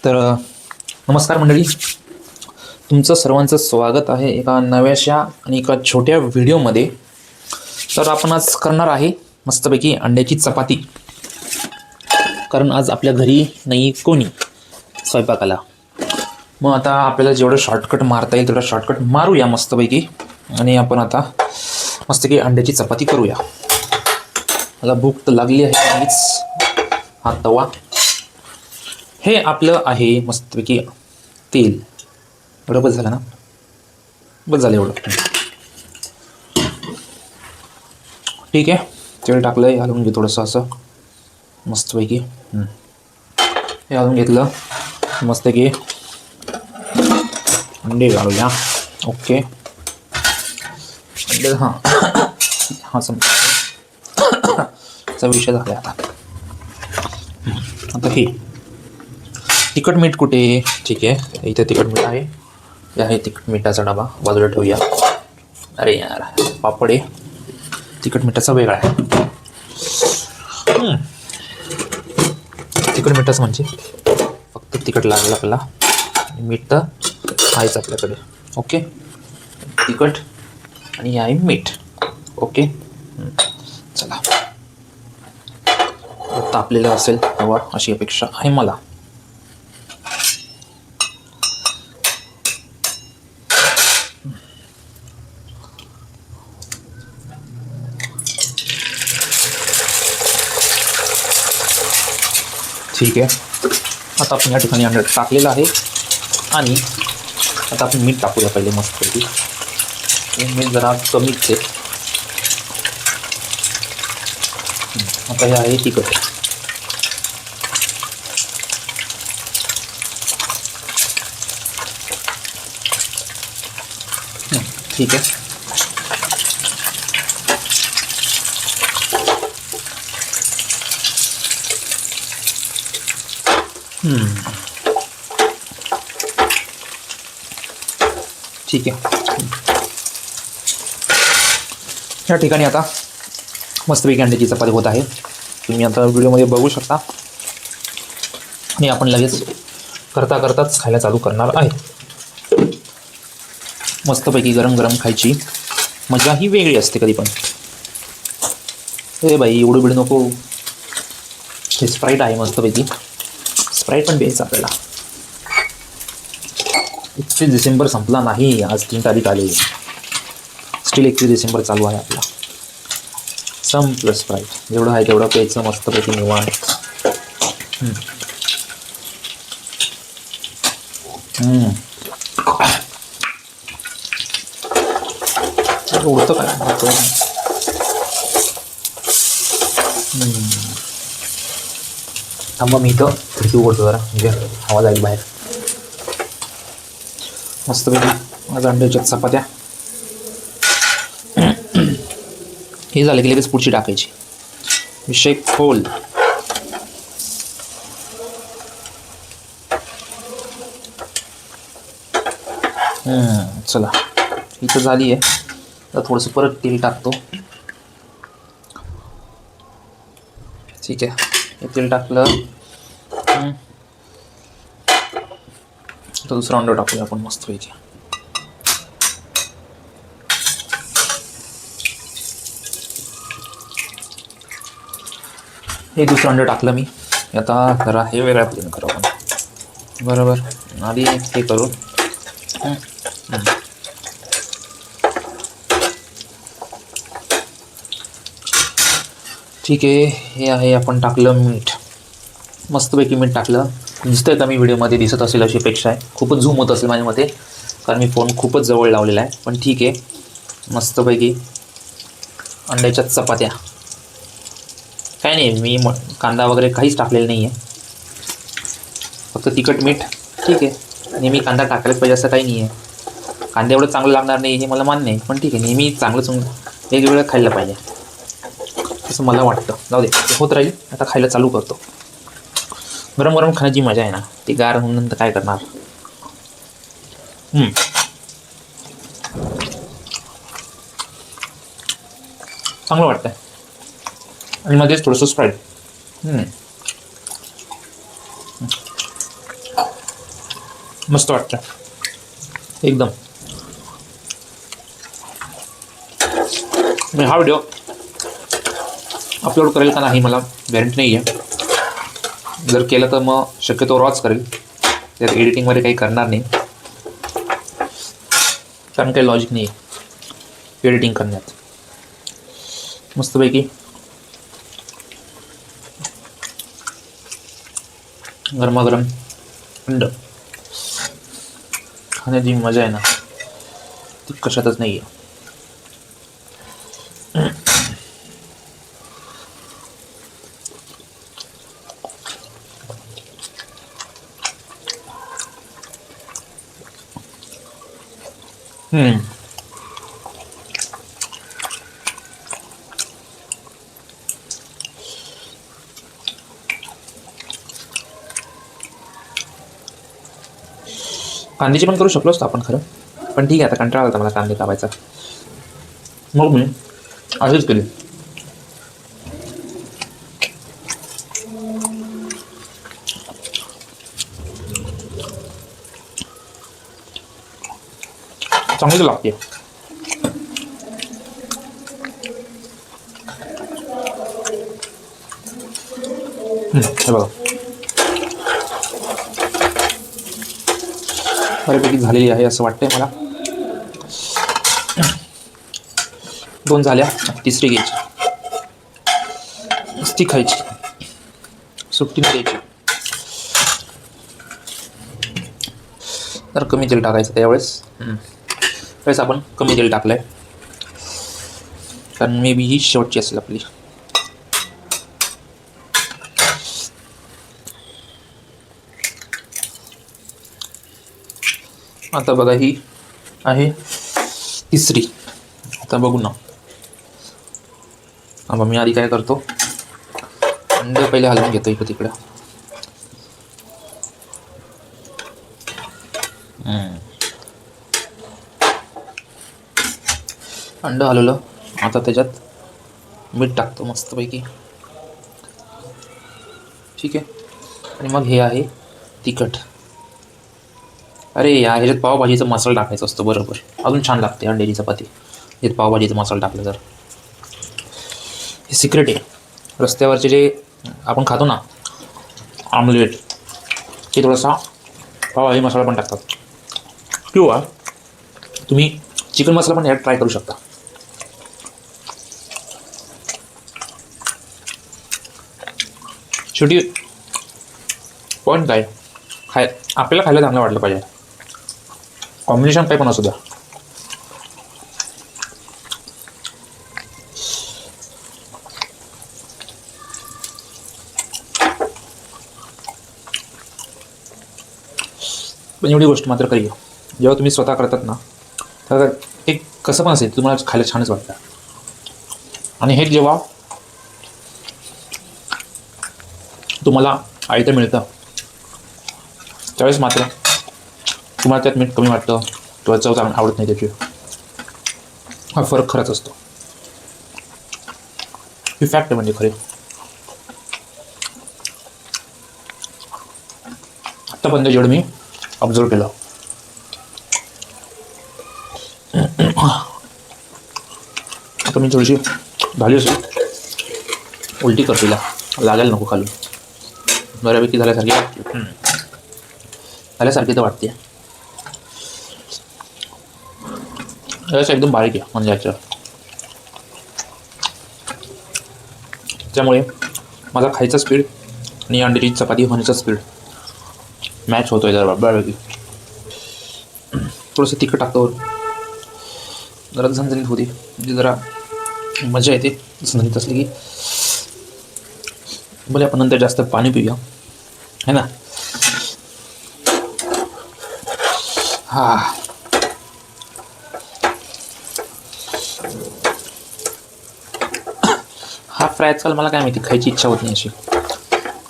तर नमस्कार मंडळी, तुमचं सर्वांचं स्वागत आहे एका नव्याशा आणि एका छोट्या व्हिडिओमध्ये. तर आपण आज करणार आहे मस्तपैकी अंड्याची चपाती, कारण आज आपल्या घरी नाही कोणी स्वयंपाकाला. मग आता आपल्याला जेवढं शॉर्टकट मारता येईल तेवढं शॉर्टकट मारूया मस्तपैकी, आणि आपण आता मस्तपैकी अंड्याची चपाती करूया. मला भूक तर लागली आहे. काहीच हा तवा, हे आपलं आहे मस्तपैकी तेल. एवढं बस झालं ना, बस झालं एवढं. ठीक आहे, तेल टाकलं, हे घालून घे थोडंसं असं मस्तपैकी. हे घालून घेतलं मस्तपैकी. अंडे घालूया. ओके, अंडे हां हा चा विषय झाला. आता हे तिखट मीठ कुठे? ठीक आहे, इथे तिखट मीठ आहे. हे आहे तिखट मिठाचा डबा, बाजूला ठेवूया. अरे यार, पापड आहे, तिखट मिठाचा वेगळा आहे. तिखट मिठाचं म्हणजे फक्त तिखट लागलं आपल्याला, मीठ तर आहेच आपल्याकडे. ओके, तिखट आणि आहे मीठ. ओके, चला. तापलेलं असेल हवा अशी अपेक्षा आहे मला. ठीक आहे, आता आपण या ठिकाणी अंडा टाकलेला आहे, आणि आता आपण मीठ टाकूया पहिले मस्तपैकी. मीठ जरा कमीच आहे. आता हे आहे तिखट. ठीक आहे, ठीक आहे. या ठिकाणी आता मस्तपैकी अंड्याची चपाती होत आहे. तुम्ही आता व्हिडिओमध्ये बघू शकता, आणि आपण लगेच करता करताच खायला चालू करणार आहे. मस्तपैकी गरम गरम खायची मजा ही वेगळी असते कधी पण. हे बाई, एवढं बिड नको. हे स्प्राईट आहे मस्तपैकी, स्प्राईट पण प्यायचं आपल्याला. 31 डिसेंबर संपला नाही, आज 3 तारीख आली. स्टील 31 डिसेंबर चालू आहे आपला. संपलं स्प्राईट. जेवढं आहे तेवढं प्यायचं मस्तपैकी निवांत. उडतं काय थांबा, मी इथं खिडकी उघडतो जरा, म्हणजे हवा जाईल बाहेर. मस्तपैकी माझ्या अंड्याच्या चपात्या हे झालं की लगेच पुढची टाकायची. विषय खोल. चला, इथं झाली आहे. तर थोडंसं परत तेल टाकतो. ठीक आहे, हे तेल टाकलं तर दुसरा अंडा टाकूया आपण मस्तपैकी. हे दुसरं अंडं टाकलं मी. आता जरा हे वेगळ्या पद्धतीने करू आपण. बरोबर, आधी हे करू. ठीक आहे, हे आहे आपण टाकलं मीठ. मस्तपैकी मीठ टाकलं. दिसतंय का मी व्हिडिओमध्ये दिसत असेल अशी अपेक्षा आहे. खूपच झूम होत असेल माझ्यामध्ये, कारण मी फोन खूपच जवळ लावलेला आहे. पण ठीक आहे, मस्तपैकी अंड्याच्या चपात्या. काय नाही, मी कांदा वगैरे काहीच टाकलेलं नाही आहे, फक्त तिखट मीठ. ठीक आहे, नेहमी कांदा टाकायलाच पाहिजे असं काही नाही आहे. कांदा एवढं चांगलं लागणार नाही हे मला मान्य आहे, पण ठीक आहे, नेहमी चांगलं वेगवेगळं खायला पाहिजे असं मला वाटतं. जाऊ दे, होत राहील. आता खायला चालू करतो. गरम गरम खाण्याची मजा आहे ना, ती गार होऊन नंतर काय करणार. चांगलं वाटतंय. आणि मध्येच थोडंसं स्प्राईट. मस्त वाटतं एकदम. मी हा व्हिडिओ अपलोड करेल का नाही मला गॅरंटी नाही आहे. जर केलं तर मग शक्यतो रॉच करेल, त्यात एडिटिंगमध्ये काही करणार नाही, कारण काही लॉजिक नाही आहे एडिटिंग करण्यात. मस्तपैकी गरमागरम अंड खाण्याची मजा आहे ना ती कशातच नाही आहे. कांद्याची पण करू शकलो असतो आपण खरं, पण ठीक आहे आता कंटाळा आला मला कांदे कापायचा, मग मी असेच केले. चांगली लागते. हे बघा बऱ्यापैकी झालेली आहे असं वाटतंय मला. 2 झाल्या, तिसरी घ्यायची, ती खायची, सुट्टी नाही द्यायची. तर कमी तेल टाकायचं त्यावेळेस आपण कमी तेल टाकलंय, कारण मे बी ही शेवटची असेल आपली. आता बघा ही आहे तिसरी. आता बघू ना. आता मी आधी काय करतो, अंड पहिले हलवून घेतो इकडं तिकडं. अंड हलवलं, आता त्याच्यात मीठ टाकतो मस्तपैकी, ठीक आहे. आणि मग हे आहे तिखट. अरे या ह्याच्यात पावभाजीचा मसाला टाकायचा असतो, बरोबर, अजून छान लागते अंड्याची चपाती ह्याच्यात पावभाजीचा मसाला टाकला तर. हे सिक्रेट आहे. रस्त्यावरचे जे आपण खातो ना आमलेट, ते थोडासा पावभाजी मसाला पण टाकतात, किंवा तुम्ही चिकन मसाला पण यात ट्राय करू शकता. शेवटी पॉईंट काय, आपल्याला खायला चांगलं वाटलं पाहिजे. कॉम्बिनेशन काही पण असू द्या. पण एवढी गोष्ट मात्र करी, जेव्हा तुम्ही स्वतः करतात ना, तर एक कसं पण असेल तुम्हाला खायला छानच वाटतं. आणि हे जेव्हा तुम्हाला आयतं मिळतं त्यावेळेस मात्र तुम्हाला त्यात मीठ कमी वाटतं किंवा चव चांगली आवडत नाही त्याची. हा फरक खरंच असतो, ही फॅक्ट आहे म्हणजे खरे. आत्तापर्यंत जेवढं मी ऑब्झर्व केलं, आता मी थोडीशी झाली असेल उलटी करतो, तिला लागायला नको खाली. बऱ्यापैकी झाल्यासारखी तर वाटते. याचं एकदम बारीक आहे म्हणजे याच्या, त्यामुळे माझा खायचा स्पीड आणि अंड्याची चपाती होण्याचा स्पीड मॅच होतो आहे जरा बऱ्यापैकी. थोडंसं तिखट टाकतो, जरा झणझणीत होती म्हणजे जरा मजा येते झणझणीत असली की. बोले आपण नंतर जास्त पाणी पिऊया है ना. हा हाफ फ्राय आजकाल मला काय माहिती खायची इच्छा होत नाही अशी,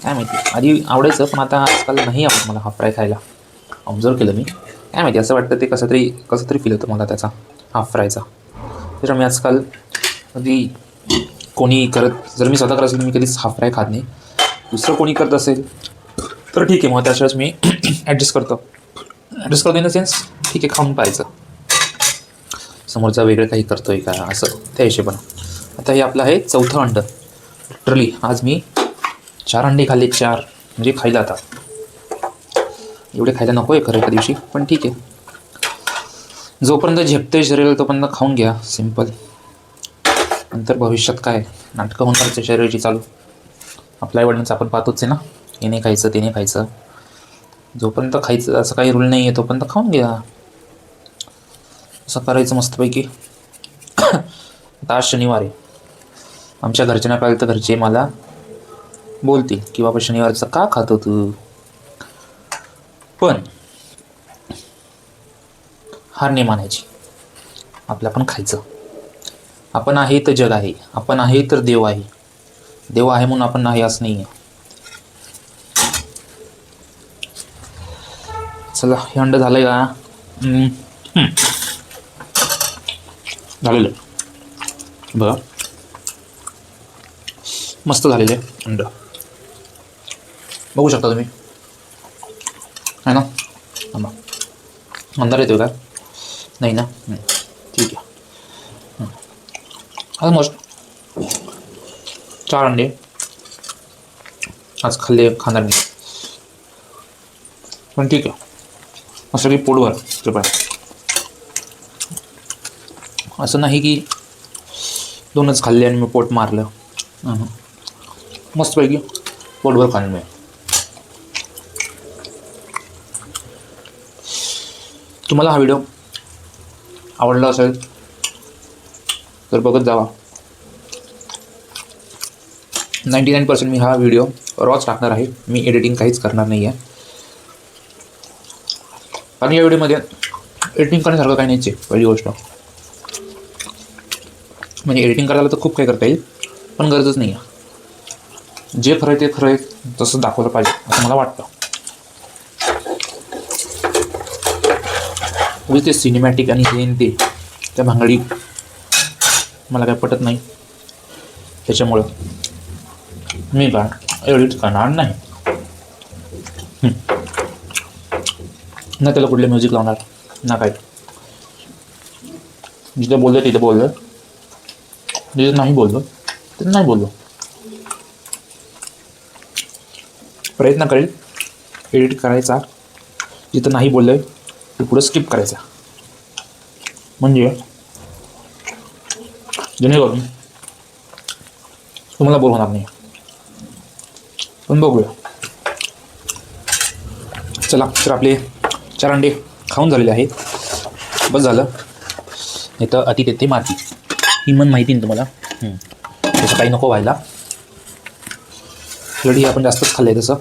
काय माहिती. आधी आवडायचं पण आता आजकाल नाही आवडत मला हाफ फ्राय खायला. ऑब्झर्व केलं मी, काय माहिती असं वाटतं ते कसं तरी फील होतं मला त्याचा हाफ फ्रायचा. त्याच्यामुळे मी आजकाल कधी कोणी करत, जर मी स्वतः करत असेल मी कधीच हाफ फ्राय खात नाही. दुसरं कोणी करत असेल तर ठीक आहे, मग त्याच्यावेळेस मी ॲडजस्ट करतो. ॲडजस्ट करतो इन द सेन्स ठीक आहे, खाऊन पाहायचं समोरचा वेगळं काही करतोय का असं त्या हिशोबानं. आता हे आपलं आहे चौथं अंड. लिटरली आज मी 4 अंडे खाल्ले, 4 म्हणजे खायला. आता एवढे खायला नको आहे खरं एका दिवशी, पण ठीक आहे, जोपर्यंत झेपतंय शरीर तोपर्यंत खाऊन घ्या, सिम्पल. नंतर भविष्यात काय नाटकं होणारच शरीराची चालू. आपल्या आईवडिलांचं आपण पाहतोच आहे ना, हे नाही खायचं ते नाही खायचं. जोपर्यंत खायचं असं काही रूल नाही आहे तोपर्यंत खाऊन घ्या, असं करायचं मस्तपैकी. आता आज शनिवार आहे. आमच्या घरच्यांना पाहिलं तर घरचे मला बोलतील की बाबा शनिवारचं का खातो तू, पण हार नाही मानायची. आपलं पण खायचं. आपण आहे तर जग आहे, आपण आहे तर देव आहे. देव आहे म्हणून आपण नाही असं नाही आहे. चला हे अंड झालंय का? झालेलं बघा, मस्त झालेले अंड बघू शकता तुम्ही, आहे ना. आंबा अंधार येतो का? नाही ना, ठीक आहे. ऑलमोस्ट 4 अंडे आज खाणार मी, पण ठीक आहे, असं की पोटभर कृपया. असं नाही की 2च खाल्ले आणि मी पोट मारलं. मस्तपैकी पोटभर खाल्लं मी. तुम्हाला हा व्हिडिओ आवडला असेल तर बघत जावा. 99% मी हा व्हिडिओ रॉच टाकणार आहे, मी एडिटिंग काहीच करणार नाही आहे. आणि या व्हिडिओमध्ये एडिटिंग करण्यासारखं काही नाहीच आहे. पहिली गोष्ट म्हणजे एडिटिंग करायला तर खूप काही करता येईल, पण गरजच नाही आहे. जे खरं आहे ते खरं आहे, तसं दाखवलं पाहिजे असं मला वाटतं. म्हणजे ते सिनेमॅटिक आणि हे ते त्या भांगडी मला काय पटत नाही, त्याच्यामुळं मी काय एडिट करणार नाही. ना त्याला कुठले म्युझिक लावणार ना काय. जिथे बोललं तिथे बोललं, जिथे नाही बोललो तिथे नाही बोललो. प्रयत्न करेल एडिट करायचा, जिथं नाही बोललं ते पुढं स्किप करायचा, म्हणजे जेणेकरून तुम्हाला बोर होणार नाही. पण बघूया. चला तर आपले 4 अंडे खाऊन झालेले आहेत, बस झालं. नाही तर अति तेथे माती, ही मन माहिती ना तुम्हाला. तसं काही नको व्हायला. ऑलरेडी आपण जास्तच खाल्लं आहे, तसं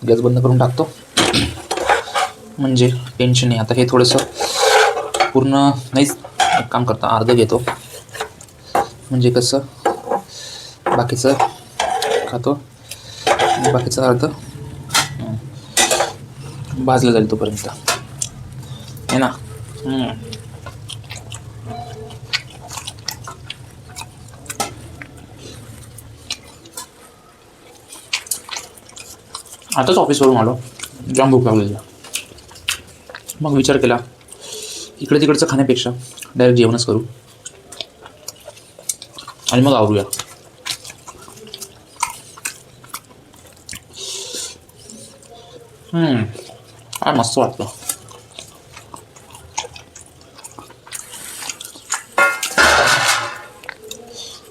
गॅस बंद करून टाकतो म्हणजे टेन्शन नाही. आता हे थोडंसं पूर्ण नाहीच, एक काम करतो अर्धं घेतो, म्हणजे कसं बाकीचं खातो, बाकीचं अर्ध भाजलं जाईल तोपर्यंत, आहे ना. आताच ऑफिसवरून आलो, जाम भूक लागलेली. मग विचार केला इकडे तिकडचं खाण्यापेक्षा डायरेक्ट जेवणच करू आणि मग आवरूया. काय मस्त वाटतं.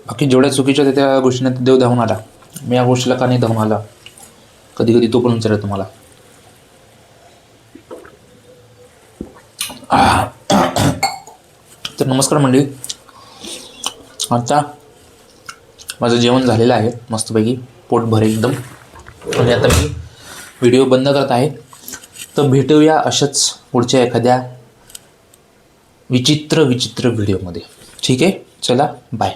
बाकी जेवढ्या चुकीच्या त्या गोष्टीने देव धावून आला, मी या गोष्टीला का नाही धावून आला कधी कधी तो पण विचारेल तुम्हाला. तर नमस्कार मंडळी, आता माझं जेवण झालेलं आहे मस्तपैकी पोटभर एकदम. आणि आता मी व्हिडिओ बंद करत आहे. तर भेटूया अशाच पुढच्या एखाद्या विचित्र व्हिडिओमध्ये. ठीक आहे, चला बाय.